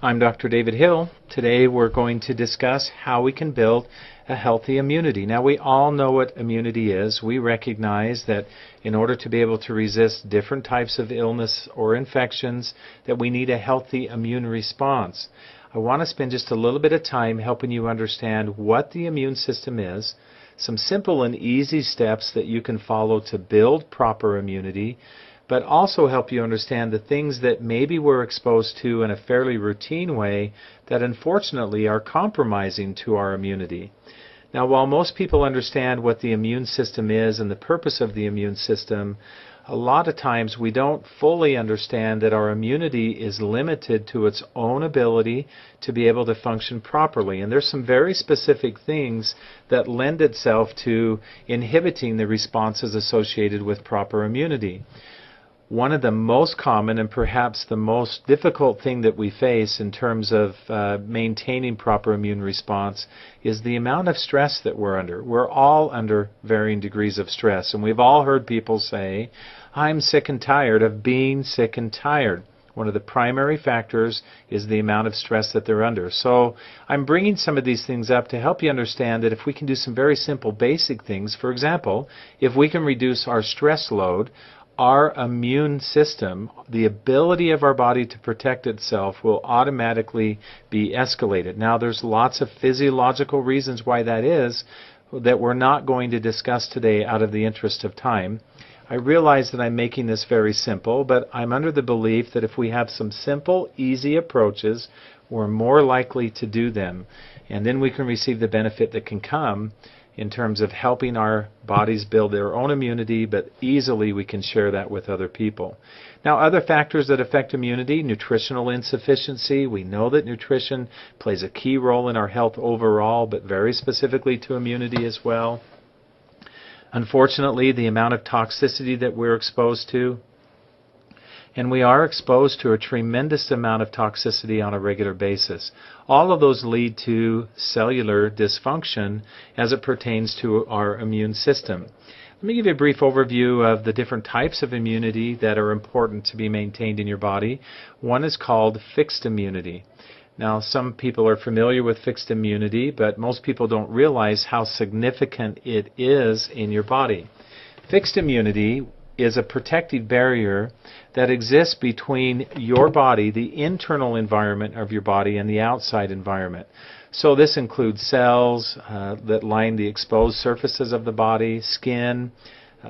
I'm Dr. David Hill. Today we're going to discuss how we can build a healthy immunity. Now, we all know what immunity is. We recognize that in order to be able to resist different types of illness or infections, that we need a healthy immune response. I want to spend just a little bit of time helping you understand what the immune system is, some simple and easy steps that you can follow to build proper immunity, but also help you understand the things that maybe we're exposed to in a fairly routine way that unfortunately are compromising to our immunity. Now, while most people understand what the immune system is and the purpose of the immune system, a lot of times we don't fully understand that our immunity is limited to its own ability to be able to function properly. And there's some very specific things that lend itself to inhibiting the responses associated with proper immunity. One of the most common and perhaps the most difficult thing that we face in terms of maintaining proper immune response is the amount of stress that we're under. We're all under varying degrees of stress, and we've all heard people say, "I'm sick and tired of being sick and tired." One of the primary factors is the amount of stress that they're under. So I'm bringing some of these things up to help you understand that if we can do some very simple basic things, for example, if we can reduce our stress load, our immune system, the ability of our body to protect itself, will automatically be escalated. Now, there's lots of physiological reasons why that is that we're not going to discuss today out of the interest of time. I realize that I'm making this very simple, but I'm under the belief that if we have some simple, easy approaches, we're more likely to do them, and then we can receive the benefit that can come in terms of helping our bodies build their own immunity, but easily we can share that with other people. Now, other factors that affect immunity: nutritional insufficiency. We know that nutrition plays a key role in our health overall, but very specifically to immunity as well. Unfortunately, the amount of toxicity that we're exposed to, and we are exposed to a tremendous amount of toxicity on a regular basis. All of those lead to cellular dysfunction as it pertains to our immune system. Let me give you a brief overview of the different types of immunity that are important to be maintained in your body. One is called fixed immunity. Now, some people are familiar with fixed immunity, but most people don't realize how significant it is in your body. Fixed immunity is a protective barrier that exists between your body, the internal environment of your body, and the outside environment. So this includes cells that line the exposed surfaces of the body, skin,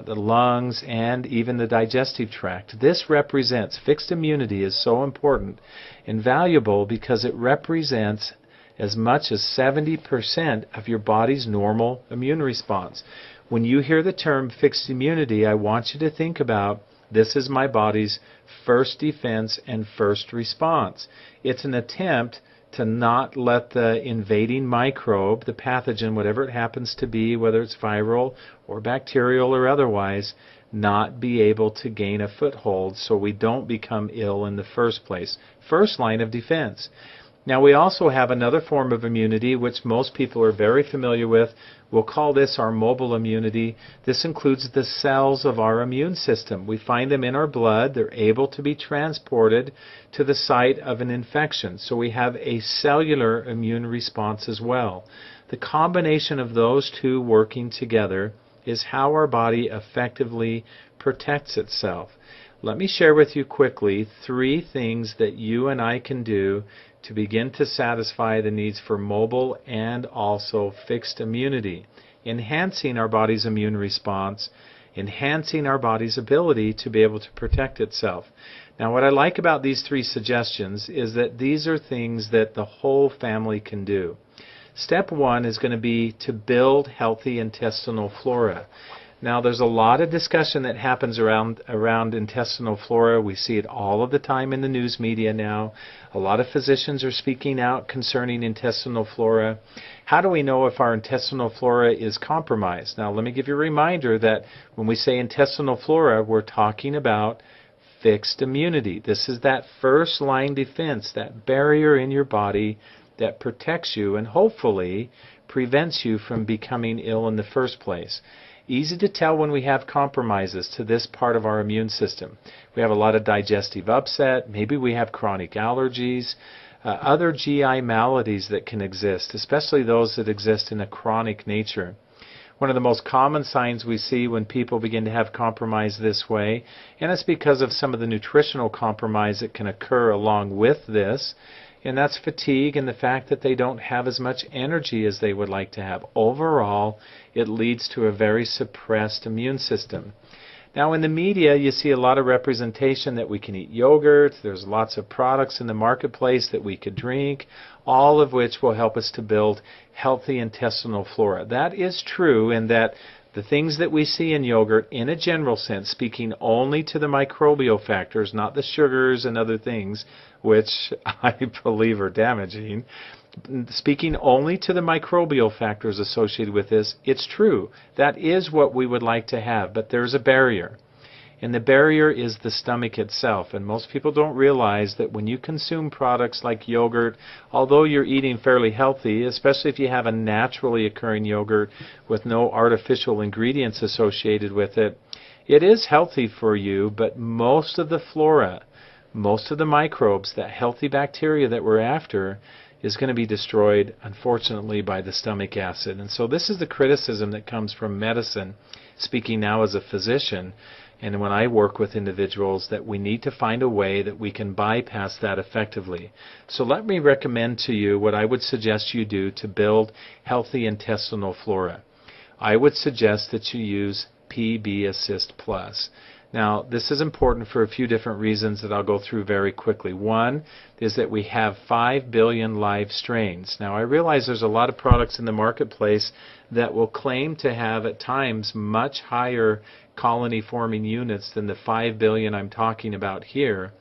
the lungs, and even the digestive tract. This represents, fixed immunity is so important and valuable because it represents as much as 70% of your body's normal immune response. When you hear the term fixed immunity, I want you to think about, this is my body's first defense and first response. It's an attempt to not let the invading microbe, the pathogen, whatever it happens to be, whether it's viral or bacterial or otherwise, not be able to gain a foothold so we don't become ill in the first place. First line of defense. Now, we also have another form of immunity which most people are very familiar with. We'll call this our mobile immunity. This includes the cells of our immune system. We find them in our blood. They're able to be transported to the site of an infection. So we have a cellular immune response as well. The combination of those two working together is how our body effectively protects itself. Let me share with you quickly 3 things that you and I can do to begin to satisfy the needs for mobile and also fixed immunity, enhancing our body's immune response, enhancing our body's ability to be able to protect itself. Now, what I like about these 3 suggestions is that these are things that the whole family can do. Step 1 is going to be to build healthy intestinal flora. Now, there's a lot of discussion that happens around intestinal flora. We see it all of the time in the news media now. A lot of physicians are speaking out concerning intestinal flora. How do we know if our intestinal flora is compromised? Now, let me give you a reminder that when we say intestinal flora, we're talking about fixed immunity. This is that first line defense, that barrier in your body that protects you and hopefully prevents you from becoming ill in the first place. Easy to tell when we have compromises to this part of our immune system. We have a lot of digestive upset, maybe we have chronic allergies, other GI maladies that can exist, especially those that exist in a chronic nature. One of the most common signs we see when people begin to have compromise this way, and it's because of some of the nutritional compromise that can occur along with this, and that's fatigue and the fact that they don't have as much energy as they would like to have. Overall, it leads to a very suppressed immune system. Now, in the media, you see a lot of representation that we can eat yogurt. There's lots of products in the marketplace that we could drink, all of which will help us to build healthy intestinal flora. That is true in that the things that we see in yogurt, in a general sense, speaking only to the microbial factors, not the sugars and other things, which I believe are damaging, speaking only to the microbial factors associated with this, it's true. That is what we would like to have, but there's a barrier. And the barrier is the stomach itself. And most people don't realize that when you consume products like yogurt, although you're eating fairly healthy, especially if you have a naturally occurring yogurt with no artificial ingredients associated with it, it is healthy for you, but most of the flora, most of the microbes, that healthy bacteria that we're after, is going to be destroyed, unfortunately, by the stomach acid. And so this is the criticism that comes from medicine, speaking now as a physician, and when I work with individuals, that we need to find a way that we can bypass that effectively. So let me recommend to you what I would suggest you do to build healthy intestinal flora. I would suggest that you use PB Assist Plus. Now, this is important for a few different reasons that I'll go through very quickly. One is that we have 5 billion live strains. Now, I realize there's a lot of products in the marketplace that will claim to have at times much higher colony-forming units than the 5 billion I'm talking about here.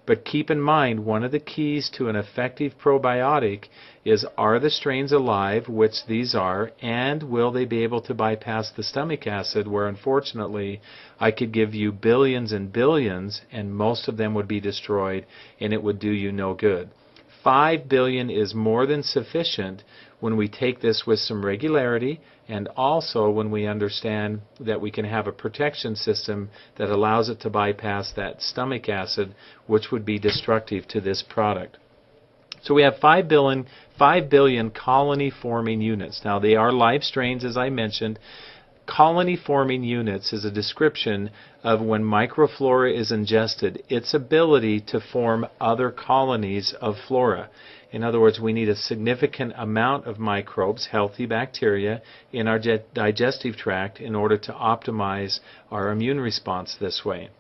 But keep in mind, one of the keys to an effective probiotic is, are the strains alive, which these are, and will they be able to bypass the stomach acid, where unfortunately I could give you billions and billions and most of them would be destroyed and it would do you no good. 5 billion is more than sufficient when we take this with some regularity, and also when we understand that we can have a protection system that allows it to bypass that stomach acid, which would be destructive to this product. So we have 5 billion colony-forming units. Now, they are live strains, as I mentioned. Colony-forming units is a description of when microflora is ingested, its ability to form other colonies of flora. In other words, we need a significant amount of microbes, healthy bacteria, in our digestive tract in order to optimize our immune response this way.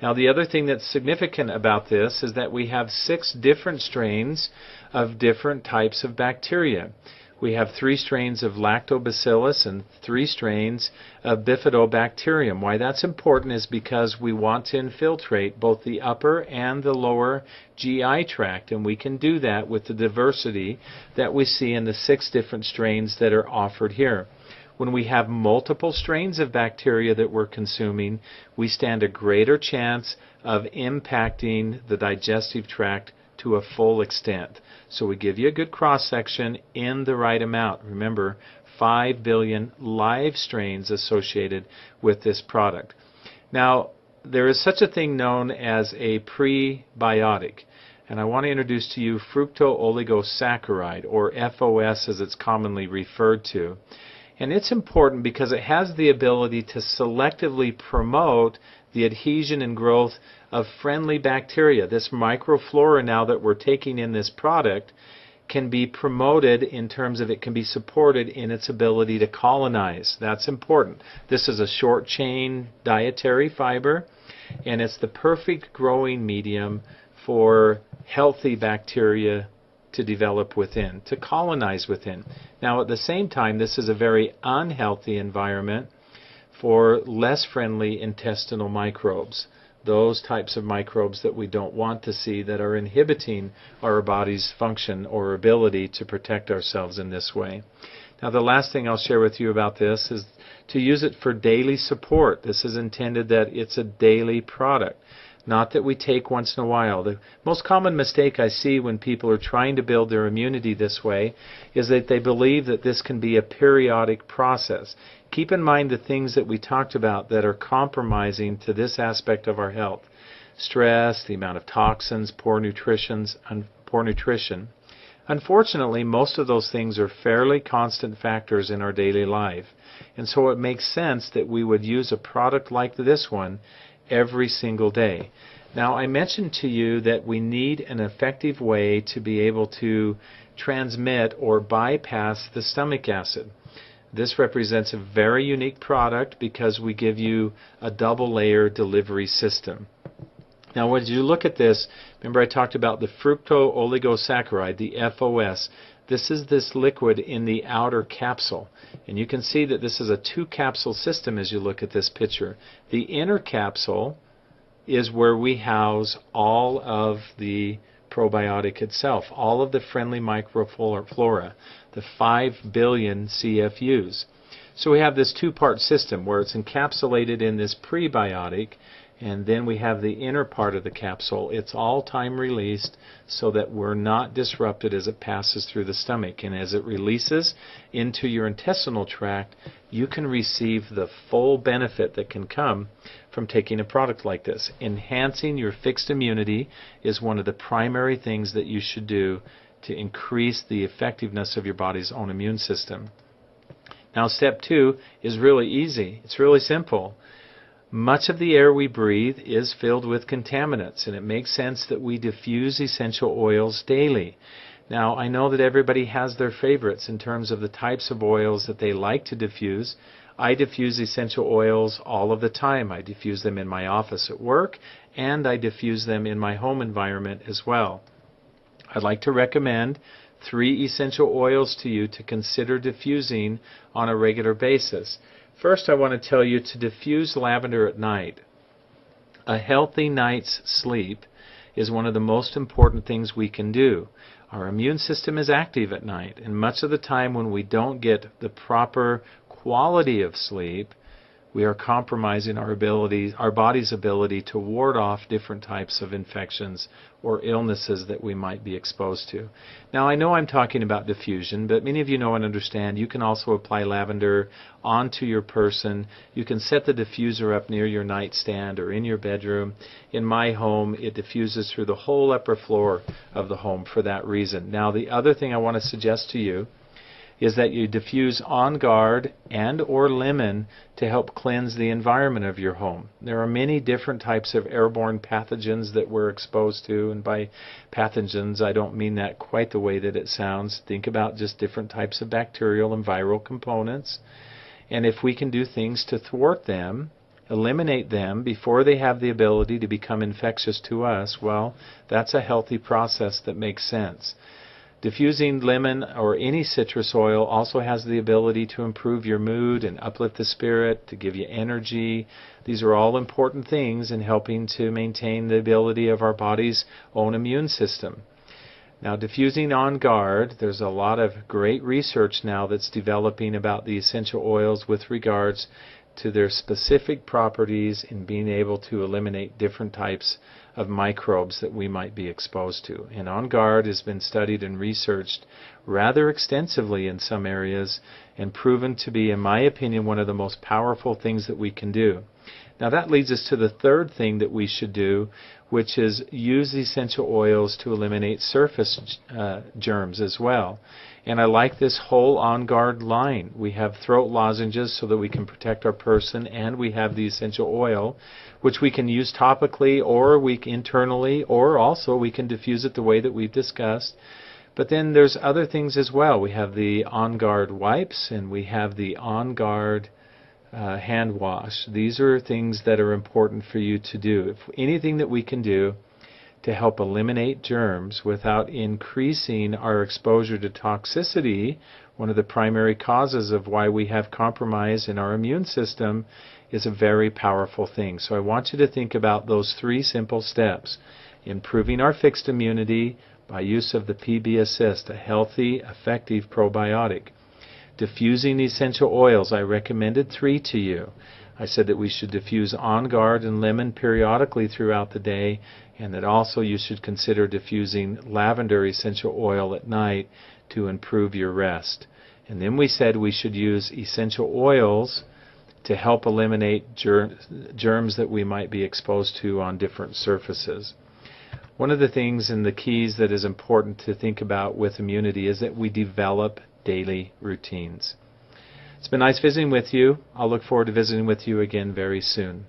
Now, the other thing that's significant about this is that we have 6 different strains of different types of bacteria. We have 3 strains of lactobacillus and 3 strains of bifidobacterium. Why that's important is because we want to infiltrate both the upper and the lower GI tract, and we can do that with the diversity that we see in the 6 different strains that are offered here. When we have multiple strains of bacteria that we're consuming, we stand a greater chance of impacting the digestive tract to a full extent. So we give you a good cross-section in the right amount. Remember, 5 billion live strains associated with this product. Now, there is such a thing known as a prebiotic, and I want to introduce to you fructooligosaccharides, or FOS as it's commonly referred to. And it's important because it has the ability to selectively promote the adhesion and growth of friendly bacteria. This microflora now that we're taking in this product can be promoted in terms of it can be supported in its ability to colonize. That's important. This is a short chain dietary fiber, and it's the perfect growing medium for healthy bacteria to develop within, to colonize within. Now, at the same time, this is a very unhealthy environment for less friendly intestinal microbes, those types of microbes that we don't want to see that are inhibiting our body's function or ability to protect ourselves in this way. Now, the last thing I'll share with you about this is to use it for daily support. This is intended that it's a daily product, not that we take once in a while. The most common mistake I see when people are trying to build their immunity this way is that they believe that this can be a periodic process. Keep in mind the things that we talked about that are compromising to this aspect of our health. Stress, the amount of toxins, poor nutrition, poor nutrition. Unfortunately, most of those things are fairly constant factors in our daily life, and so it makes sense that we would use a product like this one every single day. Now, I mentioned to you that we need an effective way to be able to transmit or bypass the stomach acid. This represents a very unique product because we give you a double-layer delivery system. Now, when you look at this, remember I talked about the fructooligosaccharides, the FOS. This is this liquid in the outer capsule. And you can see that this is a two-capsule system as you look at this picture. The inner capsule is where we house all of the probiotic itself, all of the friendly microflora, the 5 billion CFUs. So we have this two-part system where it's encapsulated in this prebiotic, and then we have the inner part of the capsule. It's all time released so that we're not disrupted as it passes through the stomach. And as it releases into your intestinal tract, you can receive the full benefit that can come from taking a product like this. Enhancing your fixed immunity is one of the primary things that you should do to increase the effectiveness of your body's own immune system. Now, step 2 is really easy. It's really simple. Much of the air we breathe is filled with contaminants, and it makes sense that we diffuse essential oils daily. Now, I know that everybody has their favorites in terms of the types of oils that they like to diffuse. I diffuse essential oils all of the time. I diffuse them in my office at work, and I diffuse them in my home environment as well. I'd like to recommend 3 essential oils to you to consider diffusing on a regular basis. First, I want to tell you to diffuse lavender at night. A healthy night's sleep is one of the most important things we can do. Our immune system is active at night, and much of the time when we don't get the proper quality of sleep, we are compromising our body's ability to ward off different types of infections or illnesses that we might be exposed to. Now, I know I'm talking about diffusion, but many of you know and understand you can also apply lavender onto your person. You can set the diffuser up near your nightstand or in your bedroom. In my home, it diffuses through the whole upper floor of the home for that reason. Now, the other thing I want to suggest to you is that you diffuse On Guard and or lemon to help cleanse the environment of your home. There are many different types of airborne pathogens that we're exposed to, and by pathogens I don't mean that quite the way that it sounds. Think about just different types of bacterial and viral components, and if we can do things to thwart them, eliminate them before they have the ability to become infectious to us, well, that's a healthy process that makes sense. Diffusing lemon or any citrus oil also has the ability to improve your mood and uplift the spirit, to give you energy. These are all important things in helping to maintain the ability of our body's own immune system. Now, diffusing On Guard, there's a lot of great research now that's developing about the essential oils with regards to their specific properties in being able to eliminate different types of microbes that we might be exposed to. And On Guard has been studied and researched rather extensively in some areas and proven to be, in my opinion, one of the most powerful things that we can do. Now that leads us to the third thing that we should do, which is use essential oils to eliminate surface germs as well. And I like this whole On Guard line. We have throat lozenges so that we can protect our person, and we have the essential oil, which we can use topically or internally, or also we can diffuse it the way that we've discussed. But then there's other things as well. We have the On Guard wipes, and we have the On Guard hand wash. These are things that are important for you to do. If anything that we can do to help eliminate germs without increasing our exposure to toxicity, one of the primary causes of why we have compromise in our immune system, is a very powerful thing. So I want you to think about those 3 simple steps. Improving our fixed immunity by use of the PB Assist, a healthy, effective probiotic. Diffusing essential oils, I recommended 3 to you. I said that we should diffuse On Guard and lemon periodically throughout the day, and that also you should consider diffusing lavender essential oil at night to improve your rest. And then we said we should use essential oils to help eliminate germs that we might be exposed to on different surfaces. One of the things and the keys that is important to think about with immunity is that we develop daily routines. It's been nice visiting with you. I'll look forward to visiting with you again very soon.